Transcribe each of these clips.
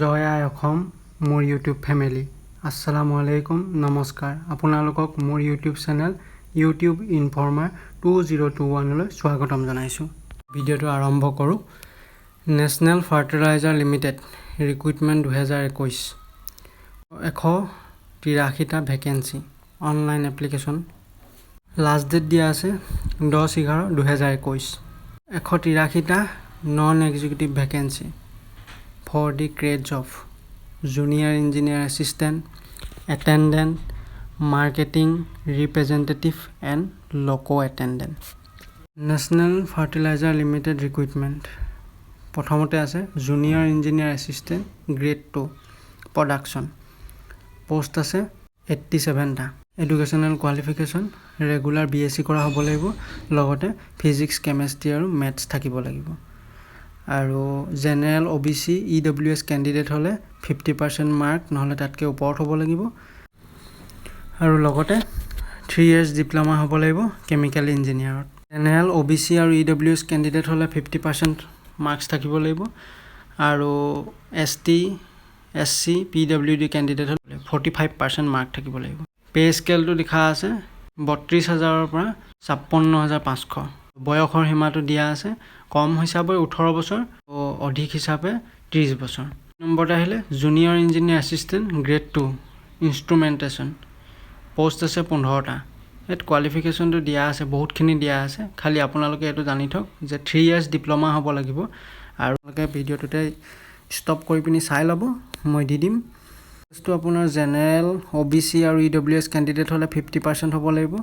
জয় আই অসম মোৰ YouTube family আসসালামু আলাইকুম নমস্কাৰ আপোনালোকক মোৰ ইউটিউব চেনেল ইউটিউব ইনফৰ্মাৰ 2021 লৈ স্বাগতম জনাইছো ভিডিঅটো আৰম্ভ কৰো নেশনেল ফাৰ্টিলাইজাৰ লিমিটেড ৰিক্ৰুটমেন্ট 2021 183টা vacancy online application last date দিয়া আছে 10/11/2021 183টা non executive vacancy for the grades of junior engineer assistant, attendant, marketing representative and loco attendant. National Fertilizer Limited recruitment প্ৰথমতে আছে junior engineer assistant grade 2 production post আছে 87টা educational qualification regular BSc কৰা হ'ব লাগিব লগতে physics chemistry আৰু maths থাকিব লাগিব আৰু জেনাৰেল OBC EWS ক্যান্ডিডেট হলে 50% মাৰ্ক নহলে তাতকে ওপৰত হ'ব লাগিব আৰু লগতে 3 ইয়াৰ্স ডিপ্লোমা হ'ব লাগিব কেমিক্যাল ইঞ্জিনিয়াৰত জেনাৰেল OBC আৰু EWS ক্যান্ডিডেট হলে 50% মাৰ্কস থাকিব লাগিব আৰু ST SC PWD ক্যান্ডিডেট হলে 45% মাৰ্ক থাকিব লাগিব পে স্কেলটো লিখা আছে 32000 ৰ পৰা 56500 বয়সৰ সীমাটো দিয়া আছে কম হিচাপে 18 বছৰ ও অধিক হিচাপে 30 বছৰ নম্বৰটা আহিলে junior engineer assistant grade 2 instrumentation post আছে 15টা এট কোৱালিফিকেশনটো দিয়া আছে বহুতখিনি দিয়া আছে খালি আপোনালোকে এটো জানি থক যে 3 ইয়াৰ্স ডিপ্লোমা হ'ব লাগিব আৰু আপোনালোকে ভিডিঅটোতে ষ্টপ কৰি পিনি চাই লব মই দি দিম তো আপোনাৰ জেনাৰেল OBC আৰু EWS ক্যান্ডিডেট হলে 50% হ'ব লাগিব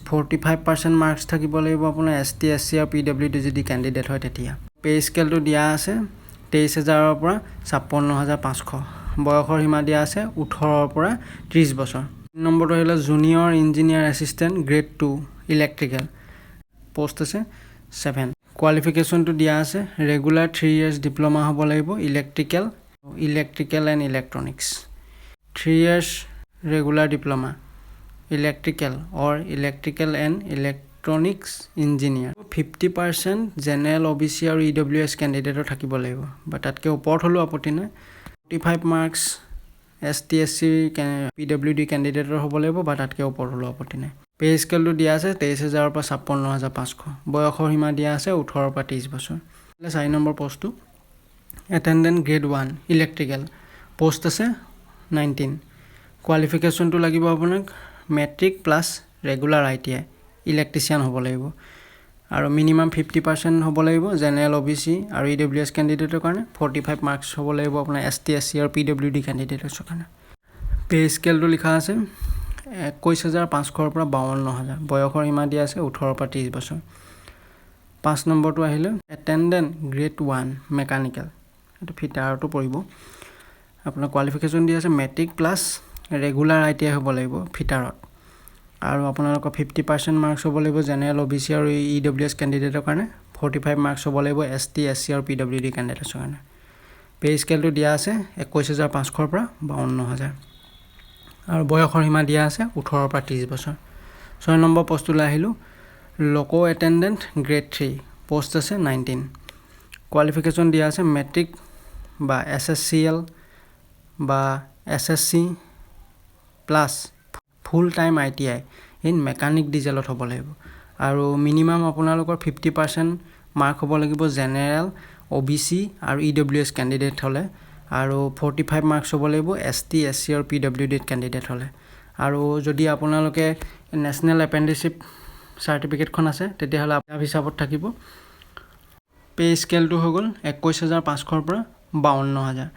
45% মাৰ্কস থাকিব লাগিব আপোনাৰ ST SC আৰু PWD যদি ক্যান্ডিডেট হয় তেতিয়া পে স্কেলটো দিয়া আছে 23000 ৰ পৰা 56500 বয়সৰ সীমা দিয়া আছে 18 ৰ পৰা 30 বছৰ নম্বৰটো হলো junior engineer assistant grade 2 electrical post আছে 7 কোৱালিফিকেশনটো দিয়া আছে ৰেগুলাৰ 3 ইয়াৰ্স ডিপ্লোমা হ'ব লাগিব ইলেক্ট্ৰিক্যাল and electronics 3 years regular diploma electrical or electrical and electronics engineer 50% general OBC or EWS candidate থাকিব লাগিব বা তাতকে ওপৰত হলো আপত্তি নাই 45 marks ST SC PWD candidate হ'ব লাগিব বা তাতকে ওপৰত হলো আপত্তি নাই পে স্কেলটো দিয়া আছে 23000 পৰা 56500 বয়সৰ সীমা দিয়া আছে 18 পৰা 30 বছৰ 4 নম্বৰ পোষ্টটো attendant grade 1 electrical পোষ্ট আছে 19 কোৱালিফিকেশন তো লাগিব আপোনাক matric plus regular ITI electrician হ'ব লাগিব আৰু মিনিমাম 50% হ'ব লাগিব জেনাৰেল OBC আৰু EWS ক্যান্ডিডেটৰ কাৰণে 45 মাৰ্কস হ'ব লাগিব আপোনাৰ ST SC আৰু PWD ক্যান্ডিডেটৰ কাৰণে পে স্কেলটো লিখা আছে 21500 ৰ পৰা 52000 বয়সৰ সীমা দিয়া আছে 18 পৰা 30 বছৰ 5 নম্বৰটো আহিলে অ্যাটেন্ডেন্ট গ্ৰেড 1 মেকানিক্যাল এটো ফিটাৰটো পৰিব আপোনাৰ কোৱালিফিকেশন দিয়া আছে মেট্ৰিক প্লাস ৰেগুলাৰ ITI হ'ব লাগিব ফিটাৰত আৰু আপোনালোকৰ 50% মাৰ্কস হ'ব লাগিব জেনাৰেল OBC আৰু EWS ক্যান্ডিডেটৰ কাৰণে 45 মাৰ্কস হ'ব লাগিব ST SC আৰু PWD ক্যান্ডিডেটৰ কাৰণে পে স্কেলটো দিয়া আছে 21500 ৰ পৰা 52000 আৰু বয়সৰ সীমা দিয়া আছে 18 পৰা 30 বছৰ 6 নম্বৰ পোষ্টলৈ আহিলো লোকো অ্যাটেন্ডেন্ট গ্ৰেড 3 পোষ্ট আছে 19 কোৱালিফিকেশন দিয়া আছে মেট্ৰিক বা SSCL বা SSC plus full time ITI in mechanic ডিজেলত হ'ব লাগিব আৰু মিনিমাম আপোনালোকৰ 50% মাৰ্ক হ'ব লাগিব জেনাৰেল OBC আৰু EWS ক্যান্ডিডেট হলে আৰু 45 মাৰ্কস হ'ব লাগিব ST SC আৰু PWD ক্যান্ডিডেট হলে আৰু যদি আপোনালোকে নেশনেল এপেন্ডিসশিপ সাৰ্টিফিকেটখন আছে তেতিয়া হলে আপোনাৰ হিচাপত থাকিব পে স্কেলটো হৈ গল 21500 ৰ পৰা 52000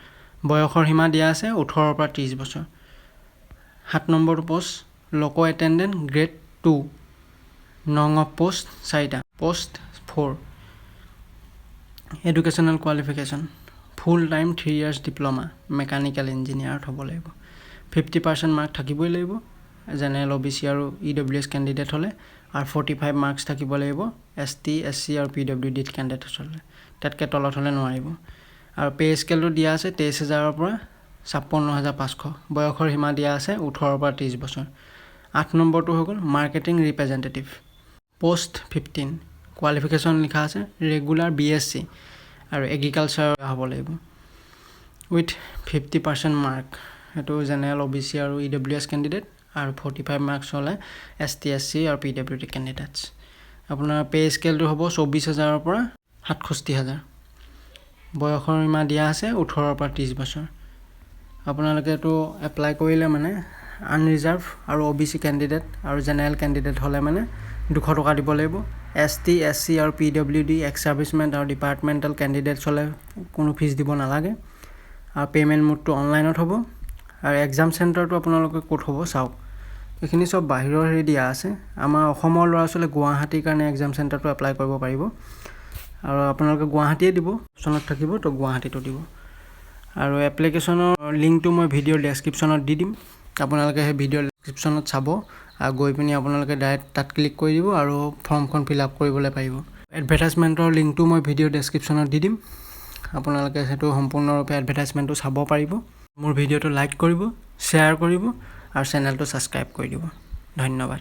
বয়সৰ সীমা দিয়া আছে 18 পৰা 30 বছৰ 7 নম্বৰ পোষ্ট লোকো অ্যাটেন্ডেন্ট গ্ৰেড 2 নং অফ পোষ্ট 4টা post 4 educational qualification full time 3 years diploma mechanical ইঞ্জিনিয়াৰত হ'ব লাগিব 50% মাৰ্ক থাকিবই লাগিব জেনাৰেল OBC আৰু EWS ক্যান্ডিডেট হলে আৰু 45 মাৰ্কস থাকিব লাগিব ST SC আৰু PWD ক্যান্ডিডেট হলে তাতকে তলত হলে নোৱাৰিব আৰু পে স্কেলটো দিয়া আছে 23000 ৰ পৰা 56500 বয়সৰ সীমা দিয়া আছে 18 পৰা 30 বছৰ 8 নম্বৰটো হৈ গল মাৰ্কেটিং ৰিপ্ৰেজেন্টেটিভ পোষ্ট 15 কোৱালিফিকেশন লিখা আছে ৰেগুলাৰ BSc আৰু এগ্ৰিকালচাৰ হ'ব লাগিব উইথ 50% মাৰ্ক, সেইটো জেনেৰেল OBC আৰু EWS কেণ্ডিডেট, আৰু 45 মাৰ্কছ হ'লে ST SC আৰু PWD কেণ্ডিডেটছ। আপোনাৰ পে' স্কেলটো হ'ব 24,000ৰ পৰা 67,000। বয়সৰ সীমা দিয়া আছে 18ৰ পৰা 30 বছৰ। আপোনালোকে এইটো এপ্লাই কৰিলে মানে আনৰিজাৰ্ভ আৰু OBC কেণ্ডিডেট আৰু জেনেৰেল কেণ্ডিডেট হ'লে মানে 200 টকা দিব লাগিব। ST SC আৰু PWD এক্স ছাৰ্ভিচমেন আৰু ডিপাৰ্টমেণ্টেল কেণ্ডিডেটছ হ'লে কোনো ফিজ দিব নালাগে। আৰু পে'মেণ্ট মোডটো অনলাইনত হ'ব। আৰু এক্সাম চেণ্টাৰটো আপোনালোকে ক'ত হ'ব চাওক। এইখিনি চব বাহিৰৰ হেৰি দিয়া আছে। আমাৰ অসমৰ ল'ৰা ছোৱালীয়ে গুৱাহাটীৰ কাৰণে এক্সাম চেণ্টাৰটো এপ্লাই কৰিব পাৰিব। আৰু আপোনালোকে গুৱাহাটীয়ে দিব, অপশ্যনত থাকিব তো গুৱাহাটীটো দিব। আৰু এপ্লিকেশ্যনৰ লিংকটো মই ভিডিঅ'ৰ ডেছক্ৰিপশ্যনত দি দিম। আপোনালোকে সেই ভিডিঅ'ৰ ডেছক্ৰিপশ্যনত চাব আৰু গৈ পিনি আপোনালোকে ডাইৰেক্ট তাত ক্লিক কৰি দিব আৰু ফৰ্মখন ফিল আপ কৰিবলৈ পাৰিব। এডভাৰটাইজমেণ্টৰ লিংকটো মই ভিডিঅ'ৰ ডেছক্ৰিপশ্যনত দি দিম। আপোনালোকে সেইটো সম্পূৰ্ণৰূপে এডভাৰটাইজমেণ্টটো চাব পাৰিব। মোৰ ভিডিঅ'টো লাইক কৰিব, শ্বেয়াৰ কৰিব আৰু চেনেলটো ছাবস্ক্ৰাইব কৰি দিব। ধন্যবাদ।